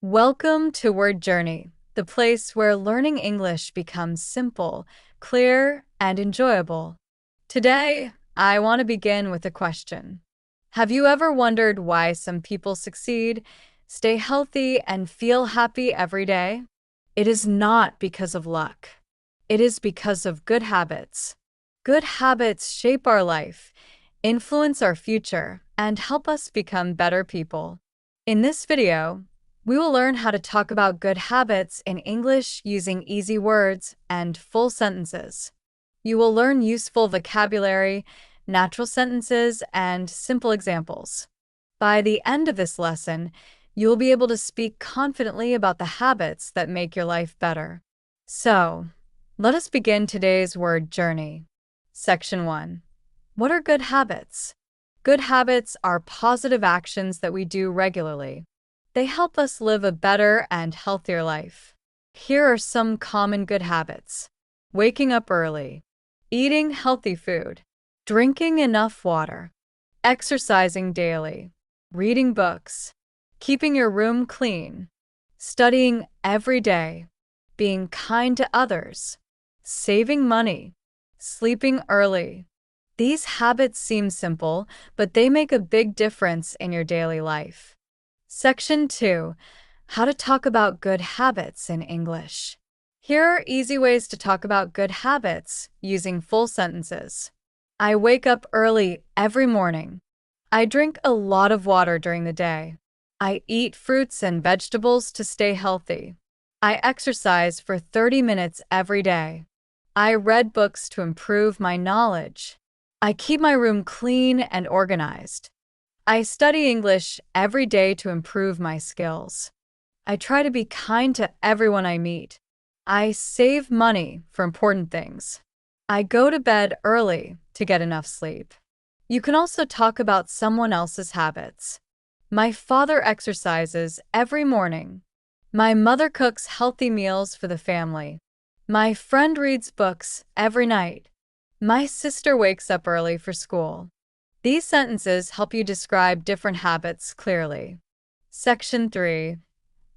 Welcome to Word Journey, the place where learning English becomes simple, clear, and enjoyable. Today, I want to begin with a question. Have you ever wondered why some people succeed, stay healthy, and feel happy every day? It is not because of luck. It is because of good habits. Good habits shape our life, influence our future, and help us become better people. In this video, we will learn how to talk about good habits in English using easy words and full sentences. You will learn useful vocabulary, natural sentences, and simple examples. By the end of this lesson, you will be able to speak confidently about the habits that make your life better. So, let us begin today's word journey. Section 1. What are good habits? Good habits are positive actions that we do regularly. They help us live a better and healthier life. Here are some common good habits: waking up early, eating healthy food, drinking enough water, exercising daily, reading books, keeping your room clean, studying every day, being kind to others, saving money, sleeping early. These habits seem simple, but they make a big difference in your daily life. Section 2. How to talk about good habits in English. Here are easy ways to talk about good habits using full sentences. I wake up early every morning. I drink a lot of water during the day. I eat fruits and vegetables to stay healthy. I exercise for 30 minutes every day. I read books to improve my knowledge. I keep my room clean and organized. I study English every day to improve my skills. I try to be kind to everyone I meet. I save money for important things. I go to bed early to get enough sleep. You can also talk about someone else's habits. My father exercises every morning. My mother cooks healthy meals for the family. My friend reads books every night. My sister wakes up early for school. These sentences help you describe different habits clearly. Section 3.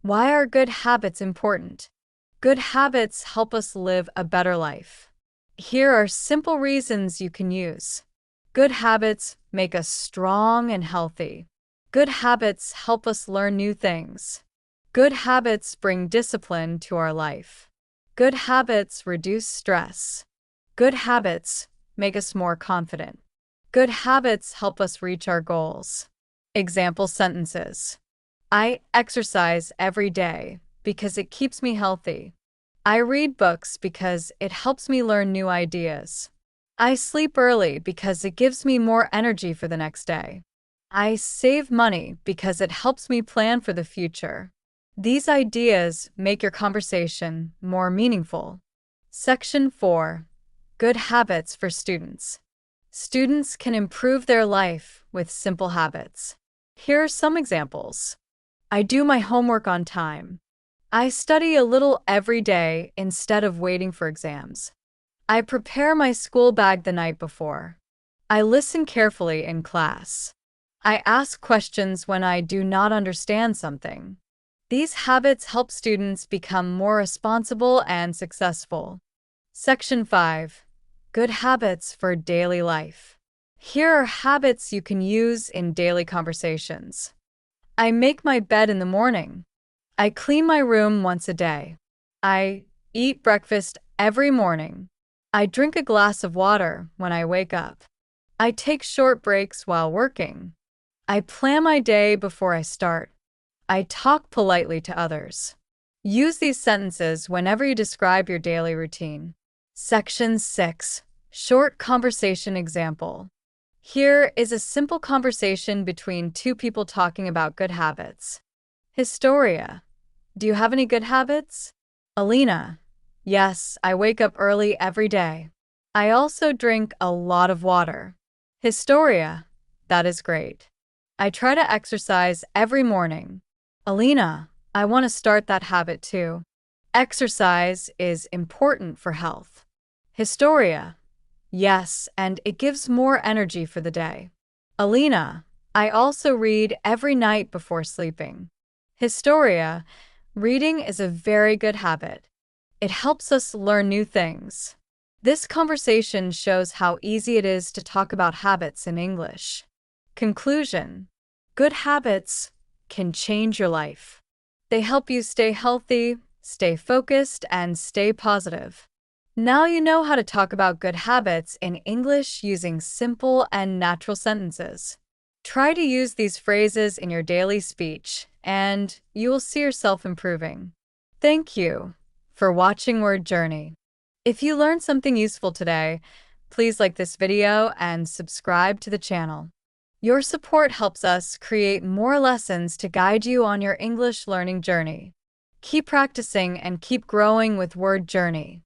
Why are good habits important? Good habits help us live a better life. Here are simple reasons you can use. Good habits make us strong and healthy. Good habits help us learn new things. Good habits bring discipline to our life. Good habits reduce stress. Good habits make us more confident. Good habits help us reach our goals. Example sentences. I exercise every day because it keeps me healthy. I read books because it helps me learn new ideas. I sleep early because it gives me more energy for the next day. I save money because it helps me plan for the future. These ideas make your conversation more meaningful. Section 4. Good habits for students. Students can improve their life with simple habits. Here are some examples. I do my homework on time. I study a little every day instead of waiting for exams. I prepare my school bag the night before. I listen carefully in class. I ask questions when I do not understand something. These habits help students become more responsible and successful. Section 5. Good habits for daily life. Here are habits you can use in daily conversations. I make my bed in the morning. I clean my room once a day. I eat breakfast every morning. I drink a glass of water when I wake up. I take short breaks while working. I plan my day before I start. I talk politely to others. Use these sentences whenever you describe your daily routine. Section 6. Short conversation example. Here is a simple conversation between two people talking about good habits. Historia. Do you have any good habits? Alina. Yes, I wake up early every day. I also drink a lot of water. Historia. That is great. I try to exercise every morning. Alina. I want to start that habit too. Exercise is important for health. Historia. Yes, and it gives more energy for the day. Alina. I also read every night before sleeping. Historia. Reading is a very good habit. It helps us learn new things. This conversation shows how easy it is to talk about habits in English. Conclusion. Good habits can change your life. They help you stay healthy, stay focused, and stay positive. Now you know how to talk about good habits in English using simple and natural sentences. Try to use these phrases in your daily speech, and you will see yourself improving. Thank you for watching Word Journey. If you learned something useful today, please like this video and subscribe to the channel. Your support helps us create more lessons to guide you on your English learning journey. Keep practicing and keep growing with Word Journey.